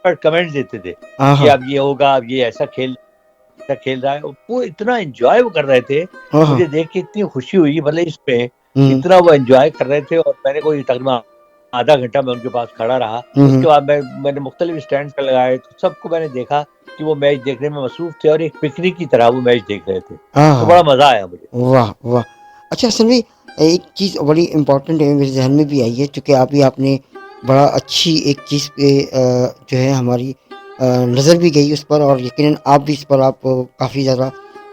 پر comment دیتے تھے کہ اب یہ ہوگا, اب یہ ایسا کھیل رہا ہے. وہ اتنا انجوائے وہ کر رہے تھے, مجھے دیکھ کے اتنی خوشی ہوئی, مطلب اس پہ اتنا وہ انجوائے کر رہے تھے. اور میں نے کوئی تقریباً آدھا گھنٹہ میں ان کے پاس کھڑا رہا. اس کے بعد میں نے مختلف اسٹینڈ پہ لگائے, تو سب کو میں نے دیکھا کہ وہ میچ دیکھنے میں مصروف تھے اور ایک پکنک کی طرح وہ میچ دیکھ رہے تھے. تو بڑا مزہ آیا مجھے. واہ واہ. اچھا حسن بھائی, ایک چیز بڑی امپورٹنٹ ہے میرے ذہن میں بھی آئی ہے, چونکہ آپ نے بڑا اچھی ایک چیز پہ جو ہے ہماری نظر بھی گئی اس پر, اور یقیناً آپ بھی اس پر آپ کافی زیادہ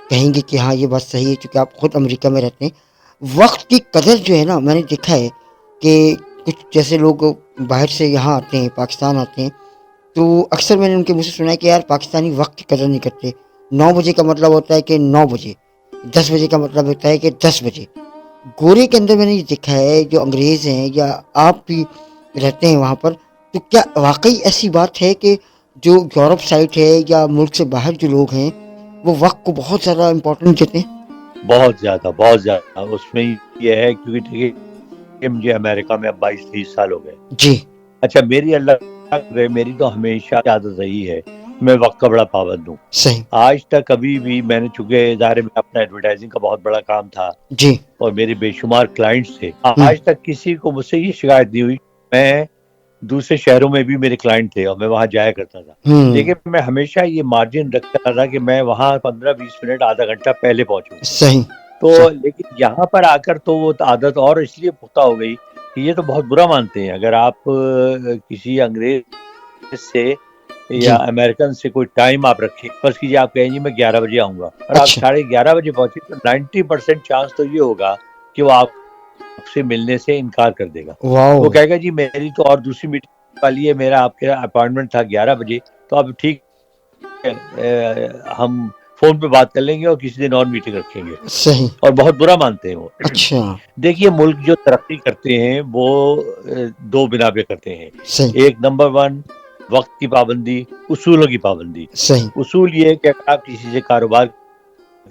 کہیں گے کہ ہاں یہ بات صحیح ہے, چونکہ آپ خود امریکہ میں رہتے ہیں. وقت کی قدر جو ہے نا, میں نے دیکھا ہے کہ کچھ جیسے لوگ باہر سے یہاں آتے ہیں, پاکستان آتے ہیں, تو اکثر میں نے ان کے منہ سے سنا ہے کہ یار پاکستانی وقت کی قدر نہیں کرتے. 9 بجے کا مطلب ہوتا ہے کہ 9 بجے, 10 بجے کا مطلب ہوتا ہے کہ 10 بجے. گورے کے اندر میں نے یہ دیکھا ہے, جو انگریز ہیں یا آپ بھی رہتے ہیں وہاں پر, تو کیا واقعی ایسی بات ہے کہ جو یورپ سائڈ ہے یا ملک سے باہر جو لوگ ہیں وہ وقت کو بہت زیادہ امپورٹنٹ دیتے ہیں؟ بہت زیادہ, بہت زیادہ. اس میں یہ ہے کیونکہ دیکھیے مجھے امریکہ میں اب 22-23 سال ہو گئے. جی. اچھا, میری تو ہمیشہ عادت رہی ہے, میں وقت کا بڑا پابند ہوں. صحیح. آج تک کبھی بھی میں نے, چونکہ ادارے میں اپنا ایڈورٹائزنگ کا بہت بڑا کام تھا جی. اور میرے بے شمار کلائنٹس تھے, آج تک کسی کو مجھ سے یہ شکایت نہیں ہوئی. میں دوسرے شہروں میں بھی میرے کلائنٹ تھے اور میں وہاں جایا کرتا تھا, لیکن میں ہمیشہ یہ مارجن رکھتا تھا کہ میں وہاں 15-20 منٹ آدھا گھنٹہ پہلے پہنچوں. صحیح. تو لیکن یہاں پر آ کر تو وہ عادت اور اس لیے پختہ ہو گئی کہ یہ تو بہت برا مانتے ہیں اگر آپ کسی انگریز سے یا امریکن سے کوئی ٹائم آپ رکھیں, فرض کیجیے آپ کہیں گے میں 11 بجے آؤں گا, اور آپ 11:30 بجے پہنچے تو 90% چانس تو یہ ہوگا کہ وہ آپ سے ملنے سے انکار کر دے گا. وہ کہے گا جی میری تو اور دوسری میٹنگ والی ہے, میرا آپ کے اپائنٹمنٹ تھا 11 بجے, تو اب ٹھیک ہے ہم فون پہ بات کر لیں گے اور کسی دن اور میٹنگ رکھیں گے. صحیح. اور بہت برا مانتے ہیں وہ. اچھا. دیکھیے ملک جو ترقی کرتے ہیں وہ 2 بنا پہ کرتے ہیں. ایک نمبر 1 وقت کی پابندی, اصولوں کی پابندی. صحیح. اصول یہ کہ اگر آپ کسی سے کاروبار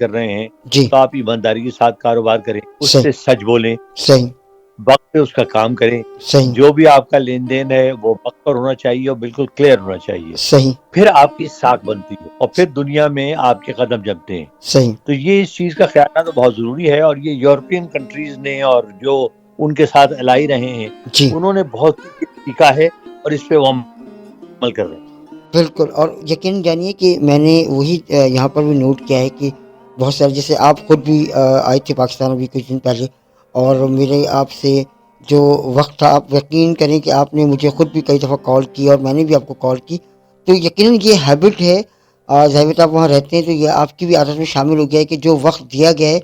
کر رہے ہیں تو آپ ایمانداری کے ساتھ کاروبار کریں, اس سے سچ بولیں, صحیح. وقت پہ اس کا کام کریں. صحیح. جو بھی آپ کا لین دین ہے وہ وقت پر ہونا چاہیے اور بالکل کلیئر ہونا چاہیے. صحیح. پھر آپ کی ساکھ بنتی ہے اور پھر دنیا میں آپ کے قدم جمتے ہیں. صحیح. تو یہ اس چیز کا خیال رکھنا تو بہت ضروری ہے, اور یہ یورپین کنٹریز نے اور جو ان کے ساتھ الائی رہے ہیں انہوں نے بہت سیکھا ہے اور اس پہ وہ عمل کر رہے ہیں. بالکل. اور یقین جانیے کہ میں نے وہی یہاں پر بھی نوٹ کیا ہے کہ بہت سارے, جیسے آپ خود بھی آئے تھے پاکستان ابھی کچھ دن پہلے, اور میرے آپ سے جو وقت تھا, آپ یقین کریں کہ آپ نے مجھے خود بھی کئی دفعہ کال کی اور میں نے بھی آپ کو کال کی. تو یقیناً یہ ہیبٹ ہے, ظاہر آپ وہاں رہتے ہیں تو یہ آپ کی بھی عادت میں شامل ہو گیا ہے کہ جو وقت دیا گیا ہے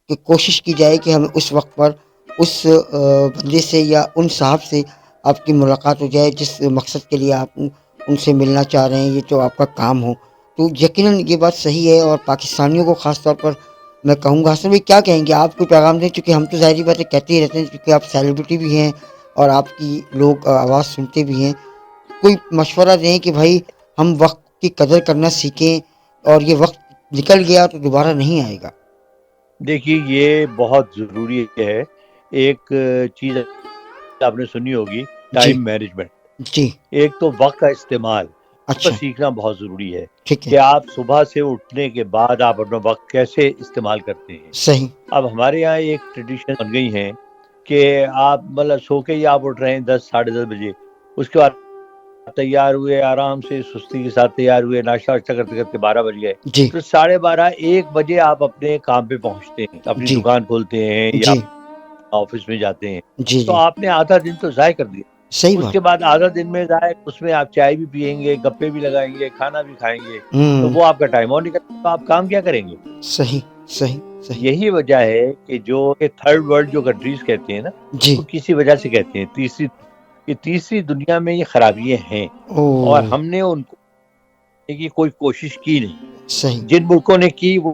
کہ کوشش کی جائے کہ ہمیں اس وقت پر اس بندے سے یا ان صاحب سے آپ کی ملاقات ہو جائے جس مقصد کے لیے آپ ان سے ملنا چاہ رہے ہیں, یہ تو آپ کا کام ہو. تو یقیناً یہ بات صحیح ہے, اور پاکستانیوں کو خاص طور پر میں کہوں گا. حسن بھائی کیا کہیں گے آپ, کو پیغام دیں, چونکہ ہم تو ظاہری باتیں کہتے ہی رہتے ہیں کیونکہ آپ سیلیبریٹی بھی ہیں اور آپ کی لوگ آواز سنتے بھی ہیں. کوئی مشورہ دیں کہ بھائی ہم وقت کی قدر کرنا سیکھیں, اور یہ وقت نکل گیا تو دوبارہ نہیں آئے گا. دیکھیے یہ بہت ضروری ہے. ایک چیز آپ نے سنی ہوگی, ٹائم مینجمنٹ. جی. ایک تو وقت کا استعمال, اس پر اچھا. سیکھنا بہت ضروری ہے ٹھیک ہے. کہ آپ صبح سے اٹھنے کے بعد آپ اپنا وقت کیسے استعمال کرتے ہیں. صحیح. اب ہمارے یہاں ایک ٹریڈیشن بن گئی ہے کہ آپ مطلب سو کے ہی آپ اٹھ رہے ہیں 10-10:30 بجے, اس کے بعد تیار ہوئے, آرام سے سستی کے ساتھ تیار ہوئے, ناشتہ واشتہ کرتے کرتے 12 بج گئے. جی. تو 12:30-1 بجے آپ اپنے کام پہ پہنچتے ہیں, اپنی جی. دکان کھولتے ہیں یا جی. آفس میں جاتے ہیں. جی. تو جی. آپ نے آدھا دن تو ضائع کر دیا. صحیح اس بات. کے بعد آدھا دن میں ضائع, اس میں آپ چائے بھی پیئیں گے, گپے بھی لگائیں گے, کھانا بھی کھائیں گے, تو وہ آپ کا ٹائم اور نکلتا, تو آپ کام کیا کریں گے. صحیح. صحیح. صحیح. یہی وجہ ہے کہ جو تھرڈ ورلڈ جو کنٹریز کہتے ہیں نا, جی. وہ کسی وجہ سے کہتے ہیں تیسری دنیا میں یہ خرابیاں ہیں, اور ہم نے ان کو کی کوئی کوشش کی نہیں. صحیح. جن ملکوں نے کی وہ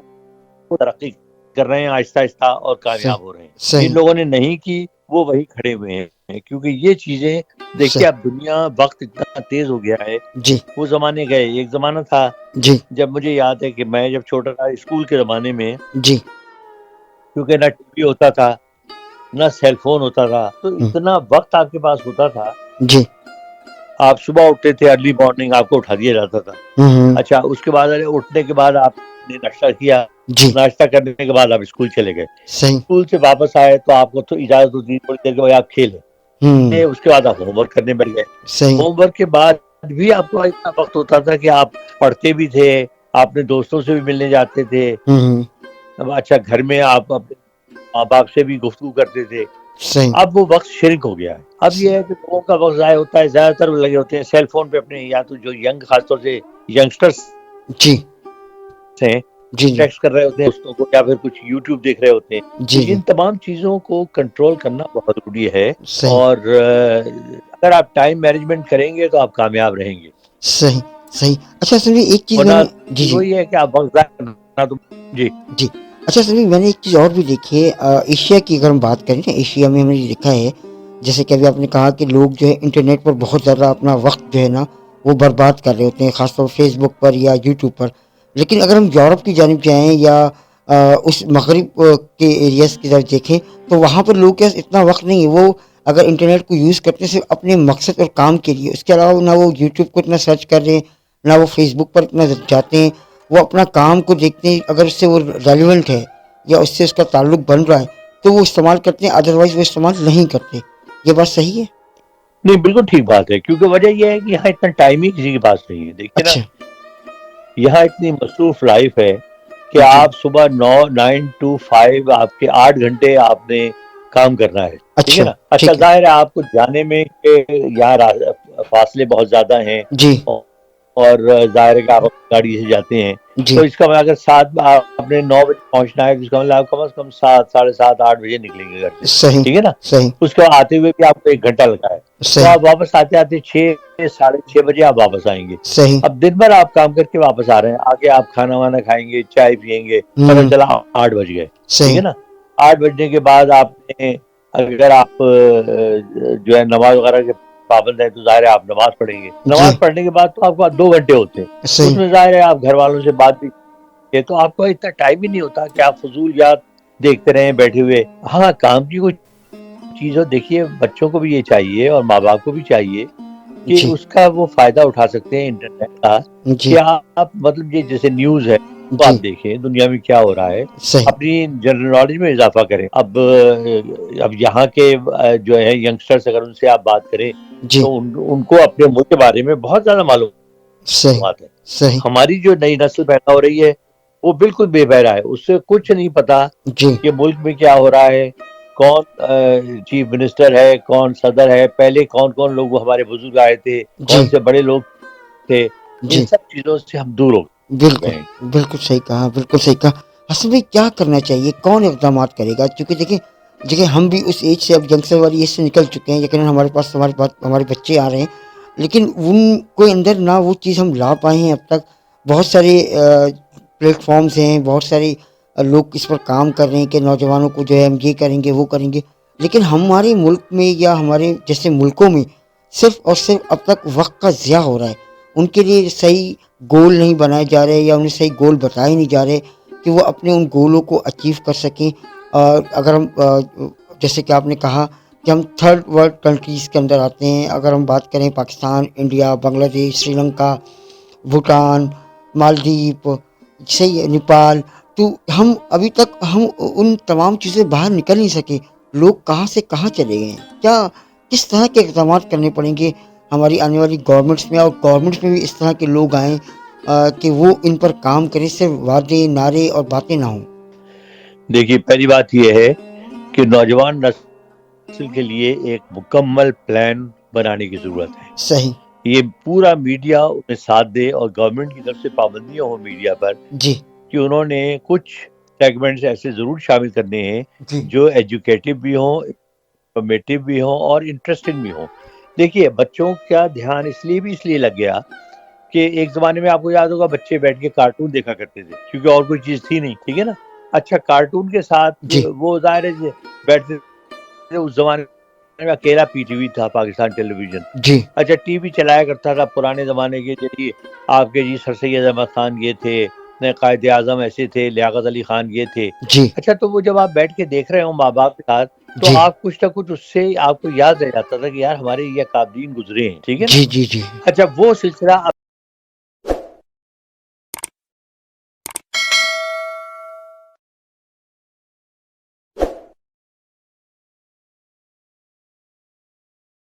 ترقی کر رہے ہیں آہستہ آہستہ اور کامیاب ہو رہے ہیں. جن لوگوں نے نہیں کی وہ وہی کھڑے ہوئے ہیں, کیونکہ یہ چیزیں دیکھیے, اب دنیا وقت اتنا تیز ہو گیا ہے. جی. وہ زمانے گئے. ایک زمانہ تھا جی. جب مجھے یاد ہے کہ میں جب چھوٹا تھا, اسکول کے زمانے میں, جی. کیونکہ نہ ٹی وی ہوتا تھا نہ سیل فون ہوتا تھا, تو اتنا وقت آپ کے پاس ہوتا تھا جی. آپ صبح اٹھتے تھے ارلی مارننگ، آپ کو اٹھا دیا جاتا تھا. اچھا اس کے بعد اٹھنے کے بعد آپ نے ناشتہ کیا، جی ناشتہ کرنے کے بعد آپ اسکول چلے گئے، صحیح. اسکول سے واپس آئے تو آپ کو تو اجازت ہوتی تھوڑی دیر کے بعد آپ کھیلیں. اس کے بعد آپ ہوم ورک کرنے بیٹھ گئے. صحیح. ہوم ورک کے بعد بھی آپ کو اتنا وقت ہوتا تھا کہ آپ پڑھتے بھی تھے، آپ اپنے دوستوں سے بھی ملنے جاتے تھے. اچھا گھر میں آپ اپنے ماں باپ سے بھی گفتگو کرتے تھے. صحیح. اب وہ وقت شرنک ہو گیا ہے. اب یہ ہے کہ لوگوں کا وقت ضائع ہوتا ہے، زیادہ تر لگے ہوتے ہیں سیل فون پہ اپنے، یا تو جو ینگ خاص طور سے ینگسٹرس جی ہیں جی جی ٹیکسٹ کر رہے ہوتے ہیں دوستوں کو، یا پھر کچھ یوٹیوب دیکھ رہے ہوتے ہیں. جی جی ان تمام چیزوں کو کنٹرول کرنا بہت ضروری ہے، صحیح اور اگر آپ ٹائم مینجمنٹ کریں گے تو آپ کامیاب رہیں گے. صحیح صحیح. اچھا سنیے ایک چیز میں ورنہ نے جی جی وہی ہے کہ آپ وقت ضائع کرنا تو جی جی اچھا سنیے میں نے ایک چیز اور بھی دیکھی ہے ایشیا کی. اگر ہم بات کریں نا ایشیا میں ہم نے دیکھا ہے جیسے کہ ابھی آپ نے کہا کہ لوگ جو ہے انٹرنیٹ پر بہت زیادہ اپنا وقت جو ہے نا وہ برباد کر رہے ہوتے ہیں، خاص طور فیس بک پر یا یوٹیوب پر. لیکن اگر ہم یورپ کی جانب جائیں یا اس مغرب کے ایریاز کی طرف دیکھیں تو وہاں پر لوگوں کے پاس اتنا وقت نہیں ہے. وہ اگر انٹرنیٹ کو یوز کرتے ہیں صرف اپنے مقصد اور کام کے لیے، اس کے علاوہ نہ وہ یوٹیوب کو اتنا سرچ کر رہے ہیں، نہ وہ فیس بک پر اتنا جاتے ہیں. وہ اپنا کام کو دیکھتے ہیں، اگر اس سے وہ ریلیونٹ ہے یا اس سے اس کا تعلق بن رہا ہے تو وہ استعمال کرتے ہیں، ادروائز وہ استعمال نہیں کرتے. یہ بات صحیح ہے؟ نہیں، بالکل ٹھیک بات ہے، کیونکہ وجہ یہ ہے کہ یہاں اتنا ٹائم ہی کسی کے پاس نہیں ہے. دیکھیے نا، اچھا یہاں اتنی مصروف لائف ہے کہ جی آپ صبح 9 to 5 آپ کے 8 گھنٹے آپ نے کام کرنا ہے. ٹھیک ہے اچھا نا. اچھا ٹھیک ہے ظاہر ہے آپ کو جانے میں کہ یہاں فاصلے بہت زیادہ ہیں، جی اور ظاہر ہے کہ آپ اپنی گاڑی سے جاتے ہیں، جی تو اس کا مطلب اگر آپ نے 9 بجے پہنچنا ہے تو اس کا مطلب آپ کم از کم 7 ساڑھے 7 8 بجے نکلیں گے گھر سے. صحیح ٹھیک ہے نا. صحیح اس کے بعد آتے ہوئے بھی آپ کو 1 گھنٹہ لگا ہے، تو صحیح آپ واپس آتے آتے 6 ساڑھے 6 بجے آپ واپس آئیں گے. صحیح اب دن بھر آپ کام کر کے واپس آ رہے ہیں، آگے آپ کھانا وانا کھائیں گے، چائے پیئیں گے، پتہ چلا 8 بج گئے. ٹھیک صحیح ہے نا. 8 بجنے کے بعد آپ نے، اگر آپ جو ہے نماز وغیرہ کے پابند ہیں تو ظاہر ہے آپ نماز پڑھیں گے. جی نماز پڑھنے کے بعد تو آپ کو 2 گھنٹے ہوتے ہیں، اس صحیح میں ظاہر ہے آپ گھر والوں سے بات بھی کرتے، تو آپ کو اتنا ٹائم ہی نہیں ہوتا کہ آپ فضول یاد دیکھتے رہیں بیٹھے ہوئے. ہاں کام کی کوئی چیز ہو، دیکھیے بچوں کو بھی یہ چاہیے اور ماں باپ کو بھی چاہیے کہ جی اس کا وہ فائدہ اٹھا سکتے ہیں انٹرنیٹ کا، جی کہ آپ مطلب یہ جیسے نیوز ہے وہ جی آپ دیکھیں دنیا میں کیا ہو رہا ہے، صحیح اپنی جنرل نالج میں اضافہ کریں. اب یہاں کے جو ہے ینگسٹرس، اگر ان سے آپ بات کریں جی تو ان کو اپنے ملک کے بارے میں بہت زیادہ صحیح معلومات ہے. صحیح ہماری جو نئی نسل پیدا ہو رہی ہے وہ بالکل بے بہرا ہے، اس سے کچھ نہیں پتا جی کہ ملک میں کیا ہو رہا ہے، کون چیف منسٹر ہے، کون صدر ہے، پہلے کون کون لوگ ہمارے بزرگ آئے تھے، جی کون سے بڑے لوگ تھے. ان جی سب چیزوں سے ہم دور ہو بالکل گئے ہیں. بالکل صحیح کہا، بالکل صحیح کہا. حسن بھائی کیا کرنا چاہیے، کون اقدامات کرے گا؟ کیونکہ دیکھیں ہم بھی اس ایج سے، اب ینگسٹر والی ایج سے نکل چکے ہیں، یقیناً ہمارے پاس ہمارے بچے آ رہے ہیں، لیکن ان کو اندر نہ وہ چیز ہم لا پائے ہیں اب تک. بہت سارے پلیٹ فارمز ہیں، بہت سارے لوگ اس پر کام کر رہے ہیں کہ نوجوانوں کو جو ہے ہم یہ کریں گے وہ کریں گے، لیکن ہمارے ملک میں یا ہمارے جیسے ملکوں میں صرف اور صرف اب تک وقت کا ضیاع ہو رہا ہے. ان کے لیے صحیح گول نہیں بنائے جا رہے یا انہیں صحیح گول بتائے نہیں جا رہے کہ وہ اپنے ان گولوں کو اچیو کر سکیں. اور اگر ہم جیسے کہ آپ نے کہا کہ ہم تھرڈ ورلڈ کنٹریز کے اندر آتے ہیں، اگر ہم بات کریں پاکستان، انڈیا، بنگلہ دیش، سری لنکا، بھوٹان، مالدیپ، صحیح نیپال، تو ہم ابھی تک ہم ان تمام چیزیں باہر نکل نہیں سکے. لوگ کہاں سے کہاں چلے گئے ہیں؟ کیا کس طرح کے اقدامات کرنے پڑیں گے ہماری آنے والی گورنمنٹس میں، اور گورنمنٹس میں بھی اس طرح کے لوگ آئیں کہ وہ ان پر کام کریں، صرف وعدے نعرے اور باتیں نہ ہوں؟ دیکھیے پہلی بات یہ ہے کہ نوجوان نسل کے لیے ایک مکمل پلان بنانے کی ضرورت ہے. صحیح یہ پورا میڈیا انہیں ساتھ دے، اور گورنمنٹ کی طرف سے پابندیاں ہوں میڈیا پر جی کہ انہوں نے کچھ سیگمنٹس ایسے ضرور شامل کرنے ہیں جی جو ایجوکیٹو بھی ہوں، انفارمیٹیو بھی ہوں اور انٹرسٹنگ بھی ہوں. دیکھیے بچوں کا دھیان اس لیے لگ گیا کہ ایک زمانے میں آپ کو یاد ہوگا بچے بیٹھ کے کارٹون دیکھا کرتے تھے کیونکہ اور کوئی چیز تھی نہیں. ٹھیک ہے نا. اچھا کارٹون کے ساتھ جی وہ ظاہر ہے بیٹھتے تھے. اس زمانے میں اکیلا پی ٹی وی تھا، پاکستان ٹیلی ویژن. جی اچھا ٹی وی چلایا کرتا تھا پرانے زمانے کے، جی آپ کے سر سید احمد خان یہ تھے، قائد اعظم ایسے تھے، لیاقت علی خان یہ تھے. جی اچھا تو وہ جب آپ بیٹھ کے دیکھ رہے ہو ماں باپ کے ساتھ، تو جی آپ کچھ نہ کچھ اس سے آپ کو یاد رہ جاتا تھا کہ یار ہمارے یہ اکابرین گزرے ہیں، ٹھیک ہے نا؟ جی جی جی اچھا وہ سلسلہ